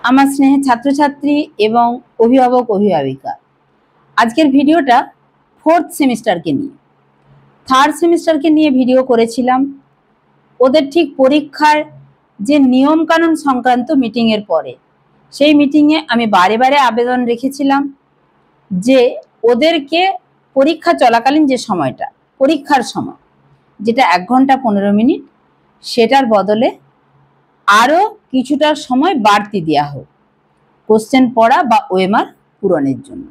আমার স্নেহের ছাত্রছাত্রী এবং অভিভাবক অভিভাবিকা, আজকের ভিডিওটা ফোর্থ সেমিস্টারকে নিয়ে। থার্ড সেমিস্টারকে নিয়ে ভিডিও করেছিলাম ওদের ঠিক পরীক্ষার যে নিয়মকানুন সংক্রান্ত মিটিংয়ের পরে। সেই মিটিংয়ে আমি বারে বারে আবেদন রেখেছিলাম যে ওদেরকে পরীক্ষা চলাকালীন যে সময়টা, পরীক্ষার সময় যেটা 1 ঘন্টা 15 মিনিট, সেটার বদলে আরও কিছুটা সময় বাড়তি দেওয়া হোক কোশ্চেন পড়া বা ওএমআর পূরণের জন্য।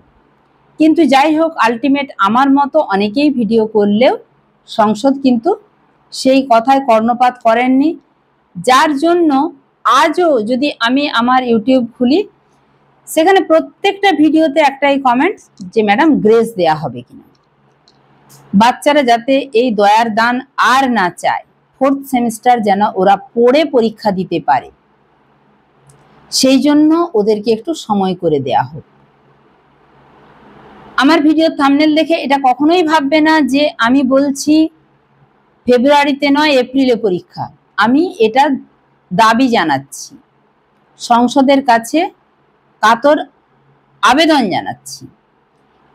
কিন্তু যাই হোক, আলটিমেট আমার মতো অনেকেই ভিডিও করলেও সংসদ কিন্তু সেই কথায় কর্ণপাত করেননি, যার জন্য আজও যদি আমি আমার ইউটিউব খুলি সেখানে প্রত্যেকটা ভিডিওতে একটাই কমেন্ট যে ম্যাডাম গ্রেস দেয়া হবে কিনা। বাচ্চারা যাতে এই দয়ার দান আর না চায়, ফোর্থ সেমিস্টার যেন ওরা পড়ে পরীক্ষা দিতে পারে, সেই জন্য ওদেরকে একটু সময় করে দেয়া হোক। আমার ভিডিও থাম্বনেল দেখে এটা কখনোই ভাববে না যে আমি বলছি ফেব্রুয়ারিতে নয় এপ্রিলে পরীক্ষা। আমি এটা দাবি জানাচ্ছি, সংসদের কাছে কাতর আবেদন জানাচ্ছি,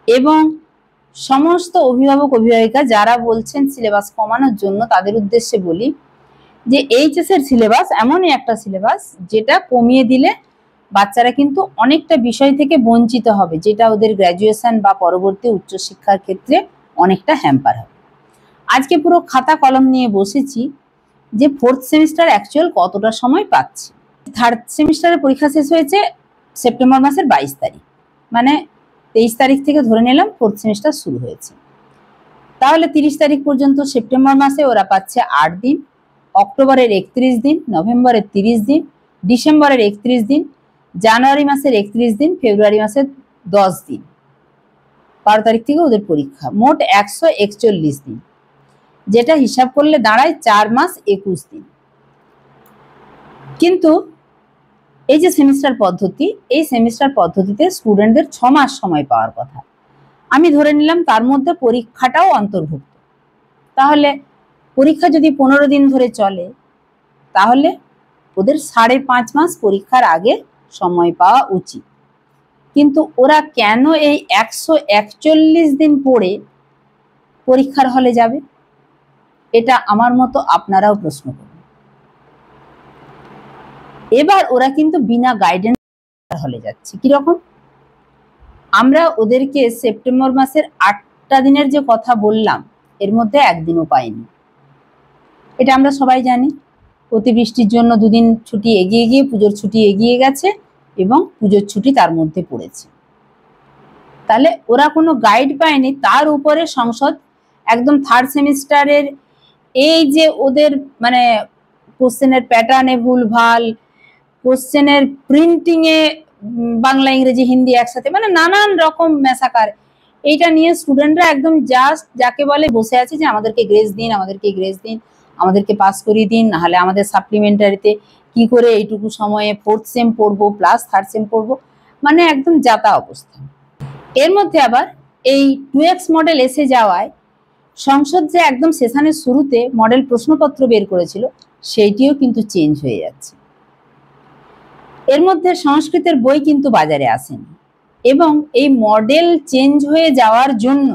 এবং সমস্ত অভিভাবক অভিভাবিকা যারা বলছেন সিলেবাস কমানোর জন্য তাদের উদ্দেশ্যে বলি যে এইচএস এর সিলেবাস এমনই একটা সিলেবাস যেটা কমিয়ে দিলে বাচ্চারা কিন্তু অনেকটা বিষয় থেকে বঞ্চিত হবে, যেটা ওদের গ্র্যাজুয়েশন বা পরবর্তী উচ্চশিক্ষার ক্ষেত্রে অনেকটা হ্যাম্পার হবে। আজকে পুরো খাতা কলম নিয়ে বসেছি যে ফোর্থ সেমিস্টার অ্যাকচুয়াল কতটা সময় পাচ্ছি। থার্ড সেমিস্টারের পরীক্ষা শেষ হয়েছে সেপ্টেম্বর মাসের 22 তারিখ, মানে 23 তারিখ থেকে ধরে নিলাম ফোর্থ সেমিস্টার শুরু হয়েছে। তাহলে 30 তারিখ পর্যন্ত সেপ্টেম্বর মাসে ওরা পাচ্ছে 8 দিন, অক্টোবরের 31 দিন, নভেম্বরের 30 দিন, ডিসেম্বরের 31 দিন, জানুয়ারি মাসের 31 দিন, ফেব্রুয়ারি মাসের 10 দিন। 12 তারিখ থেকে ওদের পরীক্ষা, মোট 141 দিন, যেটা হিসাব করলে দাঁড়ায় 4 মাস 21 দিন। কিন্তু এই যে সেমিস্টার পদ্ধতি, এই সেমিস্টার পদ্ধতিতে স্টুডেন্টদের 6 মাস সময় পাওয়ার কথা। আমি ধরে নিলাম তার মধ্যে পরীক্ষাটাও অন্তর্ভুক্ত। তাহলে পরীক্ষা যদি 15 দিন ধরে চলে, তাহলে ওদের 5.5 মাস পরীক্ষার আগে সময় পাওয়া উচিত। কিন্তু ওরা কেন এই 141 দিন পড়ে পরীক্ষার হলে যাবে? এটা আমার মতো আপনারাও প্রশ্ন করুন। এবার ওরা কিন্তু বিনা গাইডেন্স হলে যাচ্ছে। কিরকম? আমরা ওদেরকে সেপ্টেম্বর মাসের 8টা দিনের যে কথা বললাম, এর মধ্যে একদিনও পাইনি। এটা আমরা সবাই জানি। অতিবৃষ্টির জন্য 2 দিন ছুটি এগিয়ে গিয়ে পুজোর ছুটি এগিয়ে গেছে এবং পুজোর ছুটি তার মধ্যে পড়েছে। তাহলে ওরা কোনো গাইড পায়নি, তার উপরে সংসদ একদম থার্ড সেমিস্টারের এই যে ওদের মানে কোশ্চেনের প্যাটার্নে ভুলভাল, কোশ্চেনের প্রিন্টিংয়ে বাংলা ইংরেজি হিন্দি একসাথে, মানে নানান রকম মেসাকার, এইটা নিয়ে স্টুডেন্টরা একদম জাস্ট যাকে বলে বসে আছে যে আমাদেরকে গ্রেস দিন, আমাদেরকে গ্রেস দিন, আমাদেরকে পাস করিয়ে দিন, নাহলে আমাদের সাপ্লিমেন্টারিতে কি করে এইটুকু সময়ে ফোর্থ সেম পড়বো প্লাস থার্ড সেম পড়বো, মানে একদম যাতা অবস্থা। এর মধ্যে আবার এই 2x মডেল এসে যাওয়ায় সংসদ যে একদম সেশনের শুরুতে মডেল প্রশ্নপত্র বের করেছিল সেইটিও কিন্তু চেঞ্জ হয়ে যাচ্ছে। এর মধ্যে সংস্কৃতের বই কিন্তু বাজারে আসেনি, এবং এই মডেল চেঞ্জ হয়ে যাওয়ার জন্য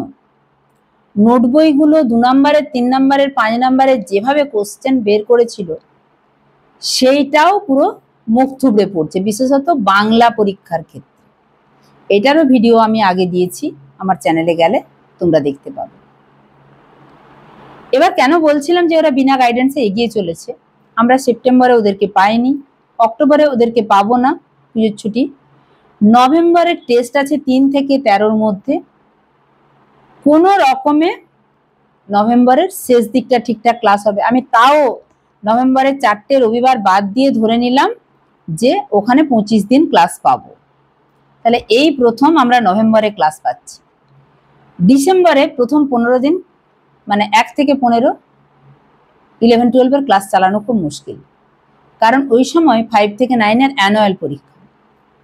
নোট বইগুলো 2 নম্বরের 3 নম্বরের 5 নম্বরের যেভাবে কোশ্চেন বের করেছিল সেইটাও পুরো মুখ থুবড়ে পড়ছে, বিশেষত বাংলা পরীক্ষার ক্ষেত্রে। এটারও ভিডিও আমি আগে দিয়েছি, আমার চ্যানেলে গেলে তোমরা দেখতে পাবে। এবার কেন বলছিলাম যে ওরা বিনা গাইডেন্সে এগিয়ে চলেছে? আমরা সেপ্টেম্বরে ওদেরকে পাইনি, অক্টোবরে ওদেরকে পাবো না, পুজোর ছুটি। নভেম্বরের টেস্ট আছে 3 থেকে 13-র মধ্যে। কোনো রকমে নভেম্বরের শেষ দিকটা ঠিকঠাক ক্লাস হবে। আমি তাও নভেম্বরের 4টে রবিবার বাদ দিয়ে ধরে নিলাম যে ওখানে 25 দিন ক্লাস পাবো। তাহলে এই প্রথম আমরা নভেম্বরে ক্লাস পাচ্ছি। ডিসেম্বরে প্রথম 15 দিন, মানে 1 থেকে 15, 11-12 ক্লাস চালানো খুব মুশকিল, কারণ ওই সময় 5 থেকে 9-এর অ্যানুয়াল পরীক্ষা,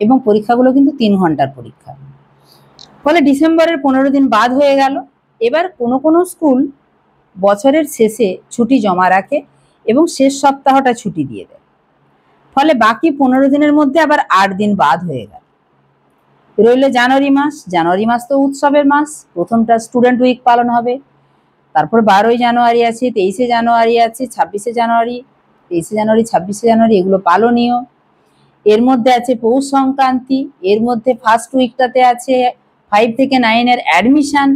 এবং পরীক্ষাগুলো কিন্তু 3 ঘন্টার পরীক্ষা। ফলে ডিসেম্বরের 15 দিন বাদ হয়ে গেল। এবার কোনো কোনো স্কুল বছরের শেষে ছুটি জমা রাখে এবং শেষ সপ্তাহটা ছুটি দিয়ে দেয়। ফলে বাকি 15 দিনের মধ্যে আবার 8 দিন বাদ হয়ে গেল। রইল জানুয়ারি মাস। জানুয়ারি মাস তো উৎসবের মাস, প্রথমটা স্টুডেন্ট উইক পালন হবে, তারপর 12ই জানুয়ারি আছে, 23শে জানুয়ারি আছে, 26শে জানুয়ারি, 23শে জানুয়ারি, 26শে জানুয়ারি, এগুলো পালনীয়। এর মধ্যে আছে পৌষ সংক্রান্তি, এর মধ্যে ফার্স্ট উইকটাতে আছে 5 থেকে 9 এর অ্যাডমিশন।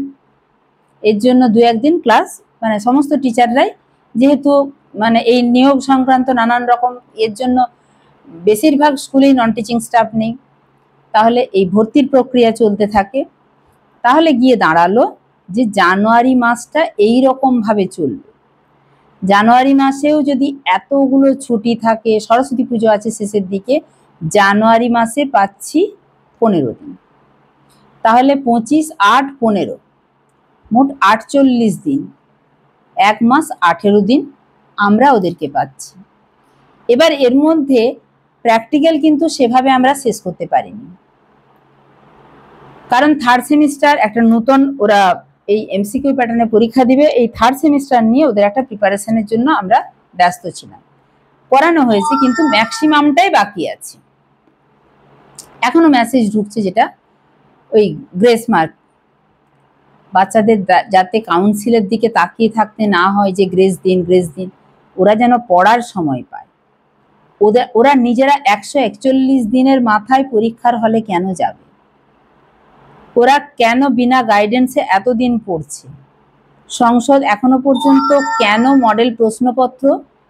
এর জন্য 2-1 দিন ক্লাস, মানে সমস্ত টিচাররাই যেহেতু মানে এই নিয়োগ সংক্রান্ত নানান রকম এর জন্য বেশিরভাগ স্কুলেই নন টিচিং স্টাফ নেই, তাহলে এই ভর্তির প্রক্রিয়া চলতে থাকে। তাহলে গিয়ে দাঁড়ালো যে জানুয়ারি মাসটা এই রকম ভাবে চলবে। জানুয়ারি মাসেও যদি এতগুলো ছুটি থাকে, সরস্বতী পুজো আছে শেষের দিকে, জানুয়ারি মাসে পাচ্ছি 15 দিন, তাহলে 25, 8, 15, মোট 48 দিন, 1 মাস 18 দিন আমরা ওদেরকে পাচ্ছি। এবার এর মধ্যে প্র্যাকটিক্যাল কিন্তু সেভাবে আমরা শেষ করতে পারিনি, কারণ থার্ড সেমিস্টার একটা নতুন ওরা এই এমসিকিউ প্যাটার্নে পরীক্ষা দিবে, এই থার্ড সেমিস্টার নিয়ে ওদের একটা প্রিপারেশনের জন্য আমরা ব্যস্ত ছিলাম। করানো হয়েছে কিন্তু ম্যাক্সিমামটাই বাকি আছে। এখনো মেসেজ ঢুকছে যেটা ওই গ্রেস মার্ক, বাচ্চাদের যাতে কাউন্সিলের দিকে তাকিয়ে থাকতে না হয় যে গ্রেস দিন গ্রেস দিন, ওরা যেন পড়ার সময় পায়। ওরা নিজেরা 141 দিনের মাথায় পরীক্ষার হলে কেন যাবে? ওরা কেন বিনা গাইডেন্সে এতদিন পড়ছে? সংসদ এখনো পর্যন্ত কেন মডেল প্রশ্নপত্র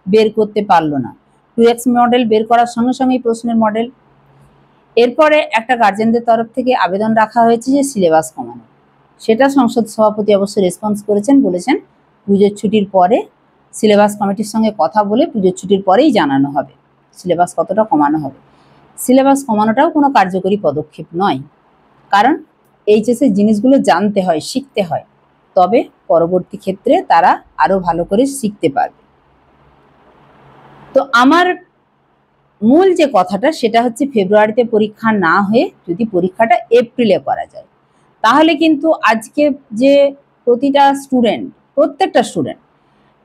বের করতে পারলো না? 2x মডেল বের করার সঙ্গে সঙ্গেই প্রশ্নের মডেল। এরপরে একটা গার্জেনদের তরফ থেকে আবেদন রাখা হয়েছে যে সিলেবাস কমানো, সেটা সংসদ সভাপতি অবশ্য রেসপন্স করেছেন, বলেছেন পুজোর ছুটির পরে সিলেবাস কমিটির সঙ্গে কথা বলে পুজোর ছুটির পরেই জানানো হবে সিলেবাস কতটা কমানো হবে। সিলেবাস কমানোটাও কোনো কার্যকরী পদক্ষেপ নয়, কারণ এইচএসে জিনিসগুলো জানতে হয়, শিখতে হয়, তবে পরবর্তী ক্ষেত্রে তারা আরো ভালো করে শিখতে পারবে। তো আমার মূল যে কথাটা সেটা হচ্ছে ফেব্রুয়ারিতে পরীক্ষা না হয়ে যদি পরীক্ষাটা এপ্রিলে করা যায়, তাহলে কিন্তু আজকে যে প্রত্যেকটা স্টুডেন্ট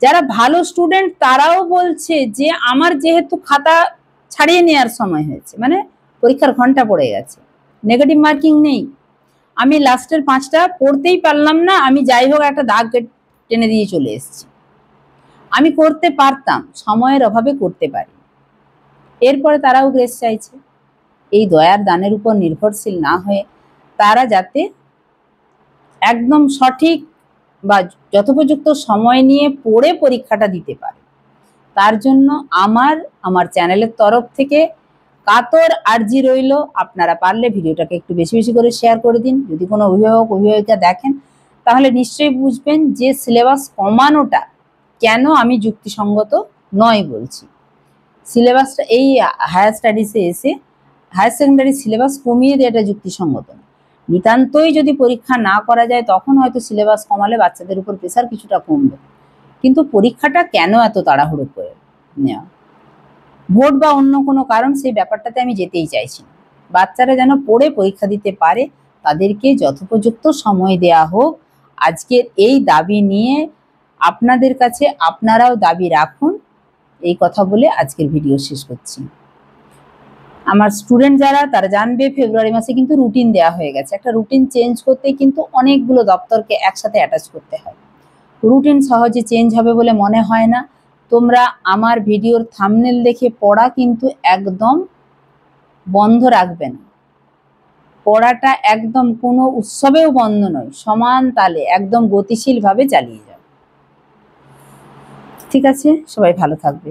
যারা ভালো স্টুডেন্ট তারাও বলছে যে আমার যেহেতু খাতা ছাড়িয়ে নেওয়ার সময় হয়েছে, মানে পরীক্ষার ঘন্টা পড়ে গেছে, নেগেটিভ মার্কিং নেই, আমি লাস্টের 5টা পড়তেই পারলাম না, আমি যাই হোক একটা দাগ টেনে দিয়ে চলে এসেছি, আমি করতে পারতাম, সময়ের অভাবে করতে পারি। এরপরে তারাও গ্রেস চাইছে। এই দয়ার দানের উপর নির্ভরশীল না হয়ে তারা যাতে একদম সঠিক বা যথোপযুক্ত সময় নিয়ে পড়ে পরীক্ষাটা দিতে পারে, তার জন্য আমার চ্যানেলের তরফ থেকে কাতর আর্জি রইল, আপনারা পারলে ভিডিওটাকে একটু বেশি বেশি করে শেয়ার করে দিন। যদি কোনো অভিভাবিকা দেখেন তাহলে নিশ্চয়ই বুঝবেন যে সিলেবাস কমানোটা কেন আমি যুক্তিসঙ্গত নয় বলছি। সিলেবাসটা এই হায়ার স্টাডিজে এসে হায়ার সেকেন্ডারি সিলেবাস কমিয়ে দেওয়াটা যুক্তিসঙ্গত না। নিতান্তই যদি পরীক্ষা না করা যায় তখন হয়তো সিলেবাস কমালে বাচ্চাদের উপর প্রেসার কিছুটা কমবে, কিন্তু পরীক্ষাটা কেন এত তাড়াহুড়ো করে নেওয়া, ভোট বা অন্য কোনো কারণ, সেই ব্যাপারটাতে আমি যেতেই চাইছি না। বাচ্চারা যেন পড়ে পরীক্ষা দিতে পারে, তাদেরকে যথোপযুক্ত সময় দেয়া হোক। আজকের এই দাবি নিয়ে আপনাদের কাছে আপনারাও দাবি রাখুন, এই কথা বলে আজকের ভিডিও শেষ করছি। আমার স্টুডেন্ট যারা তারা জানবে ফেব্রুয়ারি মাসে কিন্তু রুটিন দেওয়া হয়ে গেছে। একটা রুটিন চেঞ্জ করতে কিন্তু অনেকগুলো দপ্তরকে একসাথে অ্যাটাচ করতে হয়, রুটিন সহজে চেঞ্জ হবে বলে মনে হয় না। তোমরা আমার ভিডিওর থাম্বনেল দেখে পড়া কিন্তু একদম বন্ধ রাখবে না, পড়াটা একদম কোনো উৎসবেও বন্ধ নয়, সমান তালে একদম গতিশীলভাবে চালিয়ে যাও। ঠিক আছে, সবাই ভালো থাকবে।